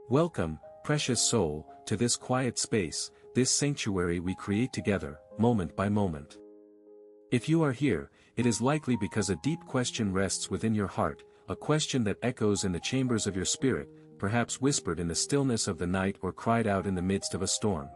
Welcome, precious soul, to this quiet space, this sanctuary we create together, moment by moment. If you are here, it is likely because a deep question rests within your heart, a question that echoes in the chambers of your spirit, perhaps whispered in the stillness of the night or cried out in the midst of a storm.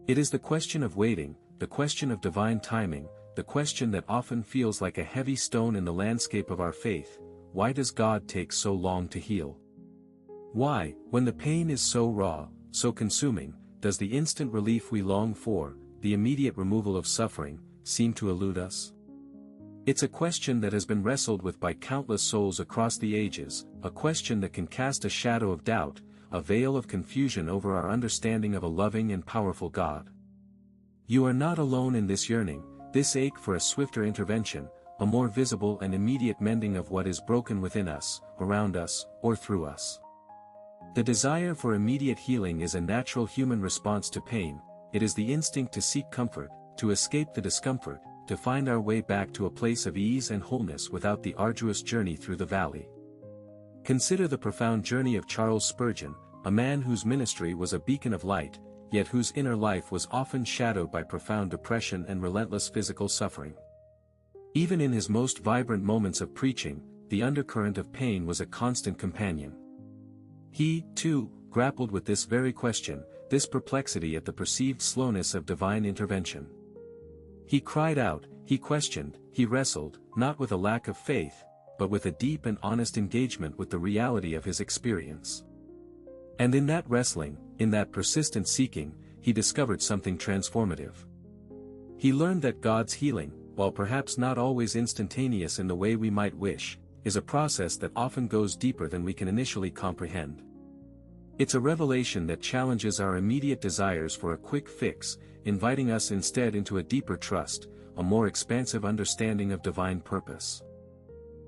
It is the question of waiting, the question of divine timing, the question that often feels like a heavy stone in the landscape of our faith: why does God take so long to heal? Why, when the pain is so raw, so consuming, does the instant relief we long for, the immediate removal of suffering, seem to elude us? It's a question that has been wrestled with by countless souls across the ages, a question that can cast a shadow of doubt, a veil of confusion over our understanding of a loving and powerful God. You are not alone in this yearning, this ache for a swifter intervention, a more visible and immediate mending of what is broken within us, around us, or through us. The desire for immediate healing is a natural human response to pain. It is the instinct to seek comfort, to escape the discomfort, to find our way back to a place of ease and wholeness without the arduous journey through the valley. Consider the profound journey of Charles Spurgeon, a man whose ministry was a beacon of light, yet whose inner life was often shadowed by profound depression and relentless physical suffering. Even in his most vibrant moments of preaching, the undercurrent of pain was a constant companion. He, too, grappled with this very question, this perplexity at the perceived slowness of divine intervention. He cried out, he questioned, he wrestled, not with a lack of faith, but with a deep and honest engagement with the reality of his experience. And in that wrestling, in that persistent seeking, he discovered something transformative. He learned that God's healing, while perhaps not always instantaneous in the way we might wish, is a process that often goes deeper than we can initially comprehend. It's a revelation that challenges our immediate desires for a quick fix, inviting us instead into a deeper trust, a more expansive understanding of divine purpose.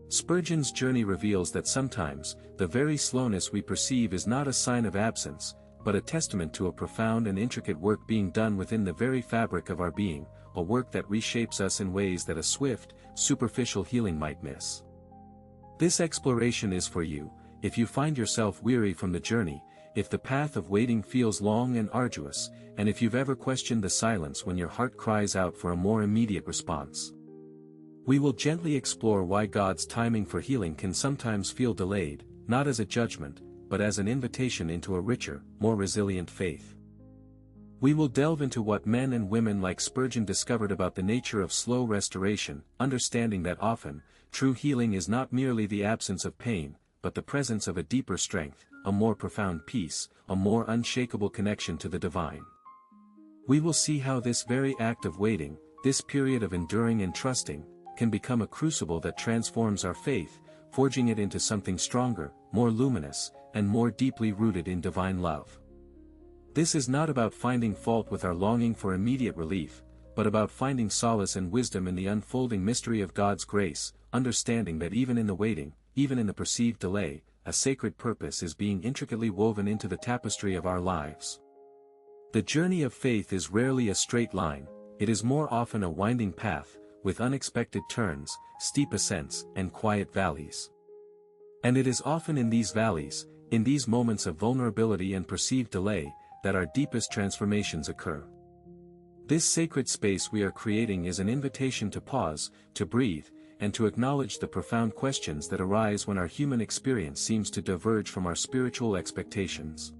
Spurgeon's journey reveals that sometimes, the very slowness we perceive is not a sign of absence, but a testament to a profound and intricate work being done within the very fabric of our being, a work that reshapes us in ways that a swift, superficial healing might miss. This exploration is for you, if you find yourself weary from the journey, if the path of waiting feels long and arduous, and if you've ever questioned the silence when your heart cries out for a more immediate response. We will gently explore why God's timing for healing can sometimes feel delayed, not as a judgment, but as an invitation into a richer, more resilient faith. We will delve into what men and women like Spurgeon discovered about the nature of slow restoration, understanding that often, true healing is not merely the absence of pain, but the presence of a deeper strength, a more profound peace, a more unshakable connection to the divine. We will see how this very act of waiting, this period of enduring and trusting, can become a crucible that transforms our faith, forging it into something stronger, more luminous, and more deeply rooted in divine love. This is not about finding fault with our longing for immediate relief, but about finding solace and wisdom in the unfolding mystery of God's grace, understanding that even in the waiting, even in the perceived delay, a sacred purpose is being intricately woven into the tapestry of our lives. The journey of faith is rarely a straight line, it is more often a winding path, with unexpected turns, steep ascents, and quiet valleys. And it is often in these valleys, in these moments of vulnerability and perceived delay, that our deepest transformations occur. This sacred space we are creating is an invitation to pause, to breathe, and to acknowledge the profound questions that arise when our human experience seems to diverge from our spiritual expectations.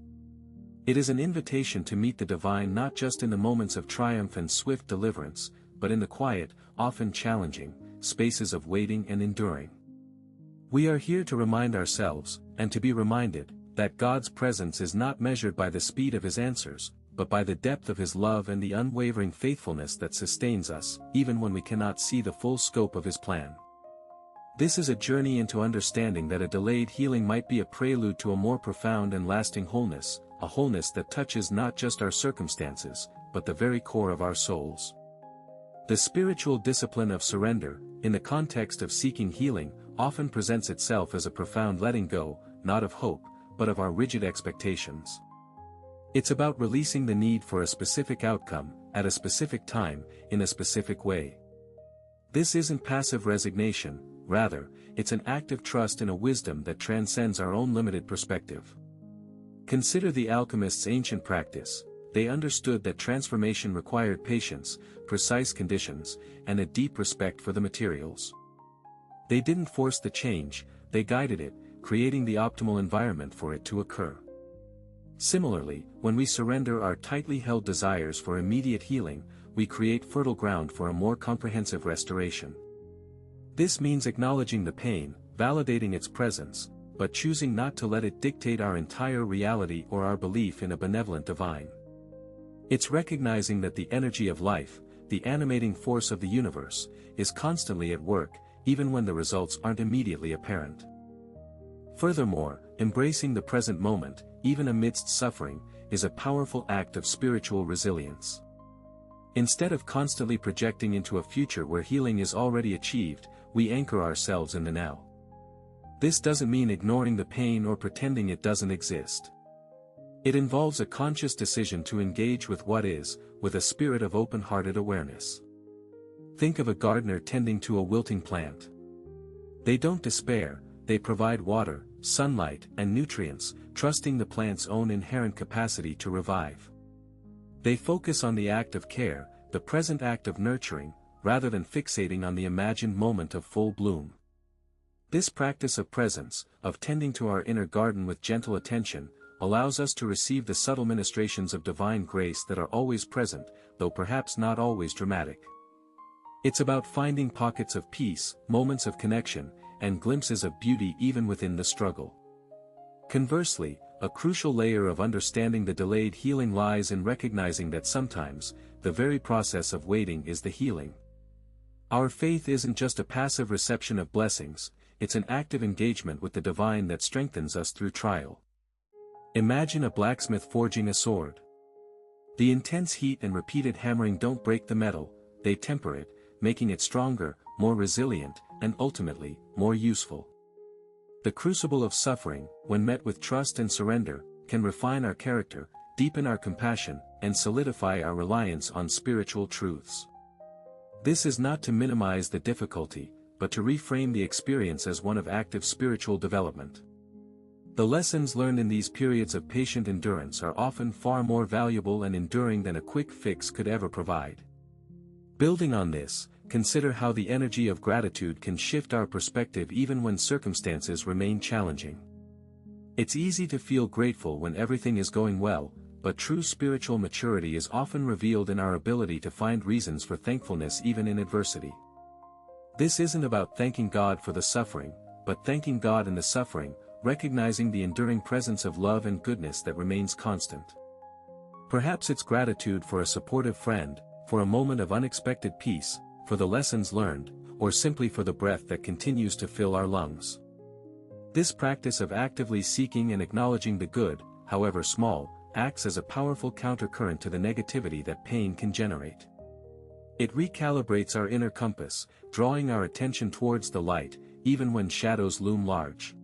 It is an invitation to meet the divine not just in the moments of triumph and swift deliverance, but in the quiet, often challenging, spaces of waiting and enduring. We are here to remind ourselves, and to be reminded, that God's presence is not measured by the speed of His answers, but by the depth of His love and the unwavering faithfulness that sustains us, even when we cannot see the full scope of His plan. This is a journey into understanding that a delayed healing might be a prelude to a more profound and lasting wholeness, a wholeness that touches not just our circumstances, but the very core of our souls. The spiritual discipline of surrender, in the context of seeking healing, often presents itself as a profound letting go, not of hope, but of our rigid expectations. It's about releasing the need for a specific outcome, at a specific time, in a specific way. This isn't passive resignation, rather, it's an active trust in a wisdom that transcends our own limited perspective. Consider the alchemists' ancient practice. They understood that transformation required patience, precise conditions, and a deep respect for the materials. They didn't force the change, they guided it, creating the optimal environment for it to occur. Similarly, when we surrender our tightly held desires for immediate healing, we create fertile ground for a more comprehensive restoration. This means acknowledging the pain, validating its presence, but choosing not to let it dictate our entire reality or our belief in a benevolent divine. It's recognizing that the energy of life, the animating force of the universe, is constantly at work, even when the results aren't immediately apparent. Furthermore, embracing the present moment, even amidst suffering, is a powerful act of spiritual resilience. Instead of constantly projecting into a future where healing is already achieved, we anchor ourselves in the now. This doesn't mean ignoring the pain or pretending it doesn't exist. It involves a conscious decision to engage with what is, with a spirit of open-hearted awareness. Think of a gardener tending to a wilting plant. They don't despair, they provide water, sunlight, and nutrients, trusting the plant's own inherent capacity to revive. They focus on the act of care, the present act of nurturing, rather than fixating on the imagined moment of full bloom. This practice of presence, of tending to our inner garden with gentle attention, allows us to receive the subtle ministrations of divine grace that are always present, though perhaps not always dramatic. It's about finding pockets of peace, moments of connection, and glimpses of beauty even within the struggle. Conversely, a crucial layer of understanding the delayed healing lies in recognizing that sometimes, the very process of waiting is the healing. Our faith isn't just a passive reception of blessings, it's an active engagement with the divine that strengthens us through trial. Imagine a blacksmith forging a sword. The intense heat and repeated hammering don't break the metal, they temper it, making it stronger, more resilient, and ultimately, more useful. The crucible of suffering, when met with trust and surrender, can refine our character, deepen our compassion, and solidify our reliance on spiritual truths. This is not to minimize the difficulty, but to reframe the experience as one of active spiritual development. The lessons learned in these periods of patient endurance are often far more valuable and enduring than a quick fix could ever provide. Building on this, consider how the energy of gratitude can shift our perspective even when circumstances remain challenging. It's easy to feel grateful when everything is going well, but true spiritual maturity is often revealed in our ability to find reasons for thankfulness even in adversity. This isn't about thanking God for the suffering, but thanking God in the suffering, recognizing the enduring presence of love and goodness that remains constant. Perhaps it's gratitude for a supportive friend, for a moment of unexpected peace, for the lessons learned, or simply for the breath that continues to fill our lungs. This practice of actively seeking and acknowledging the good, however small, acts as a powerful countercurrent to the negativity that pain can generate. It recalibrates our inner compass, drawing our attention towards the light, even when shadows loom large.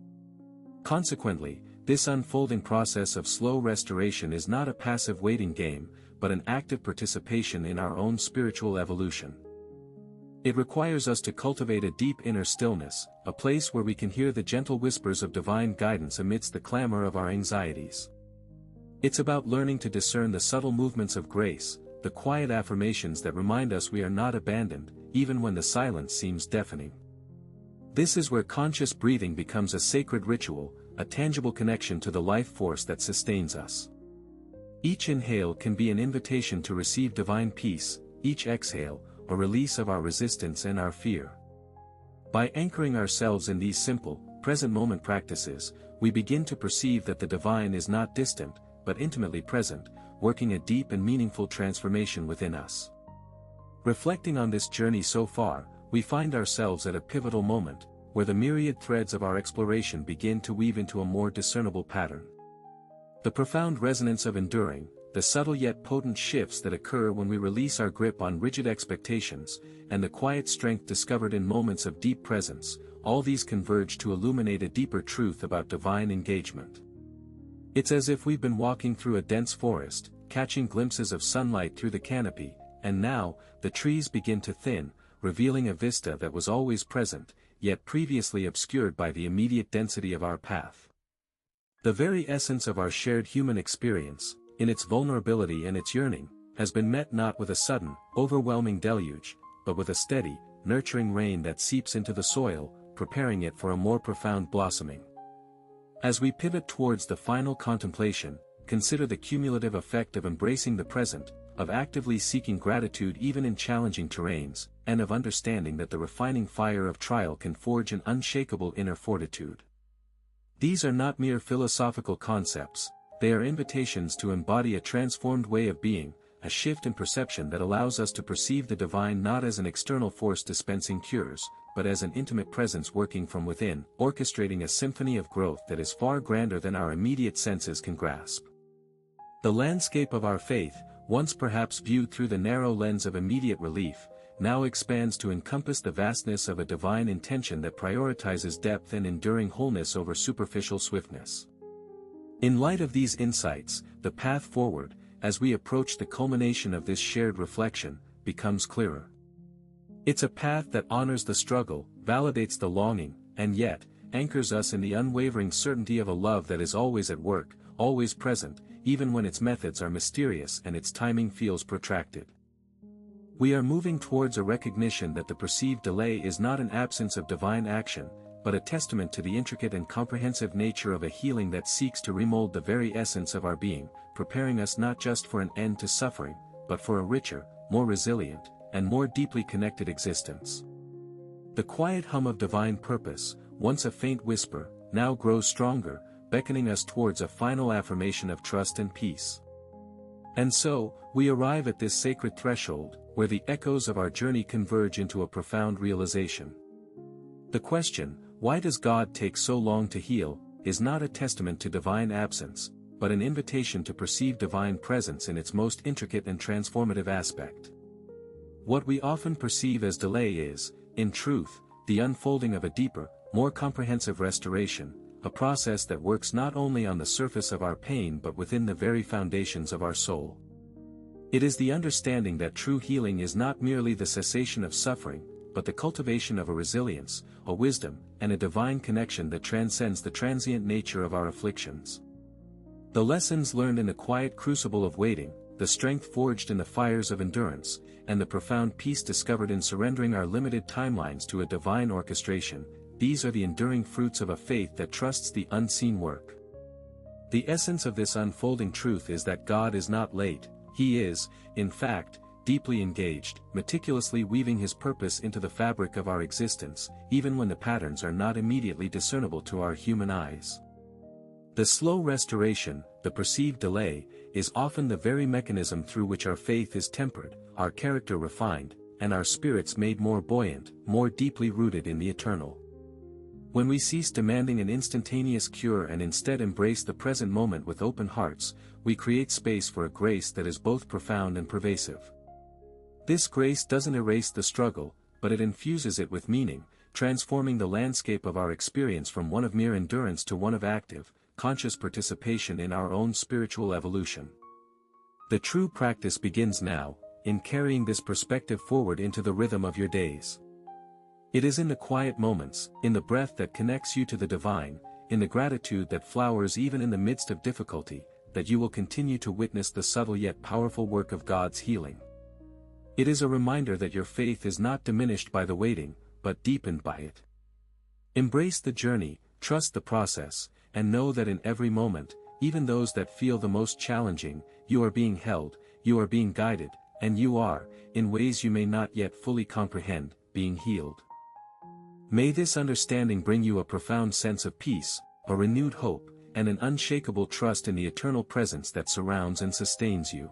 Consequently, this unfolding process of slow restoration is not a passive waiting game, but an active participation in our own spiritual evolution. It requires us to cultivate a deep inner stillness, a place where we can hear the gentle whispers of divine guidance amidst the clamor of our anxieties. It's about learning to discern the subtle movements of grace, the quiet affirmations that remind us we are not abandoned, even when the silence seems deafening. This is where conscious breathing becomes a sacred ritual, a tangible connection to the life force that sustains us. Each inhale can be an invitation to receive divine peace, each exhale, a release of our resistance and our fear. By anchoring ourselves in these simple, present-moment practices, we begin to perceive that the divine is not distant, but intimately present, working a deep and meaningful transformation within us. Reflecting on this journey so far, we find ourselves at a pivotal moment, where the myriad threads of our exploration begin to weave into a more discernible pattern. The profound resonance of enduring, the subtle yet potent shifts that occur when we release our grip on rigid expectations, and the quiet strength discovered in moments of deep presence, all these converge to illuminate a deeper truth about divine engagement. It's as if we've been walking through a dense forest, catching glimpses of sunlight through the canopy, and now, the trees begin to thin, revealing a vista that was always present, yet previously obscured by the immediate density of our path. The very essence of our shared human experience, in its vulnerability and its yearning, has been met not with a sudden, overwhelming deluge, but with a steady, nurturing rain that seeps into the soil, preparing it for a more profound blossoming. As we pivot towards the final contemplation, consider the cumulative effect of embracing the present, of actively seeking gratitude even in challenging terrains, and of understanding that the refining fire of trial can forge an unshakable inner fortitude. These are not mere philosophical concepts, they are invitations to embody a transformed way of being, a shift in perception that allows us to perceive the divine not as an external force dispensing cures, but as an intimate presence working from within, orchestrating a symphony of growth that is far grander than our immediate senses can grasp. The landscape of our faith, once perhaps viewed through the narrow lens of immediate relief, now expands to encompass the vastness of a divine intention that prioritizes depth and enduring wholeness over superficial swiftness. In light of these insights, the path forward, as we approach the culmination of this shared reflection, becomes clearer. It's a path that honors the struggle, validates the longing, and yet, anchors us in the unwavering certainty of a love that is always at work, always present, even when its methods are mysterious and its timing feels protracted. We are moving towards a recognition that the perceived delay is not an absence of divine action, but a testament to the intricate and comprehensive nature of a healing that seeks to remold the very essence of our being, preparing us not just for an end to suffering, but for a richer, more resilient, and more deeply connected existence. The quiet hum of divine purpose, once a faint whisper, now grows stronger, beckoning us towards a final affirmation of trust and peace. And so, we arrive at this sacred threshold, where the echoes of our journey converge into a profound realization. The question, why does God take so long to heal, is not a testament to divine absence, but an invitation to perceive divine presence in its most intricate and transformative aspect. What we often perceive as delay is, in truth, the unfolding of a deeper, more comprehensive restoration, a process that works not only on the surface of our pain but within the very foundations of our soul. It is the understanding that true healing is not merely the cessation of suffering, but the cultivation of a resilience, a wisdom, and a divine connection that transcends the transient nature of our afflictions. The lessons learned in the quiet crucible of waiting, the strength forged in the fires of endurance, and the profound peace discovered in surrendering our limited timelines to a divine orchestration, these are the enduring fruits of a faith that trusts the unseen work. The essence of this unfolding truth is that God is not late, He is, in fact, deeply engaged, meticulously weaving His purpose into the fabric of our existence, even when the patterns are not immediately discernible to our human eyes. The slow restoration, the perceived delay, is often the very mechanism through which our faith is tempered, our character refined, and our spirits made more buoyant, more deeply rooted in the eternal. When we cease demanding an instantaneous cure and instead embrace the present moment with open hearts, we create space for a grace that is both profound and pervasive. This grace doesn't erase the struggle, but it infuses it with meaning, transforming the landscape of our experience from one of mere endurance to one of active, conscious participation in our own spiritual evolution. The true practice begins now, in carrying this perspective forward into the rhythm of your days. It is in the quiet moments, in the breath that connects you to the divine, in the gratitude that flowers even in the midst of difficulty, that you will continue to witness the subtle yet powerful work of God's healing. It is a reminder that your faith is not diminished by the waiting, but deepened by it. Embrace the journey, trust the process, and know that in every moment, even those that feel the most challenging, you are being held, you are being guided, and you are, in ways you may not yet fully comprehend, being healed. May this understanding bring you a profound sense of peace, a renewed hope, and an unshakable trust in the eternal presence that surrounds and sustains you.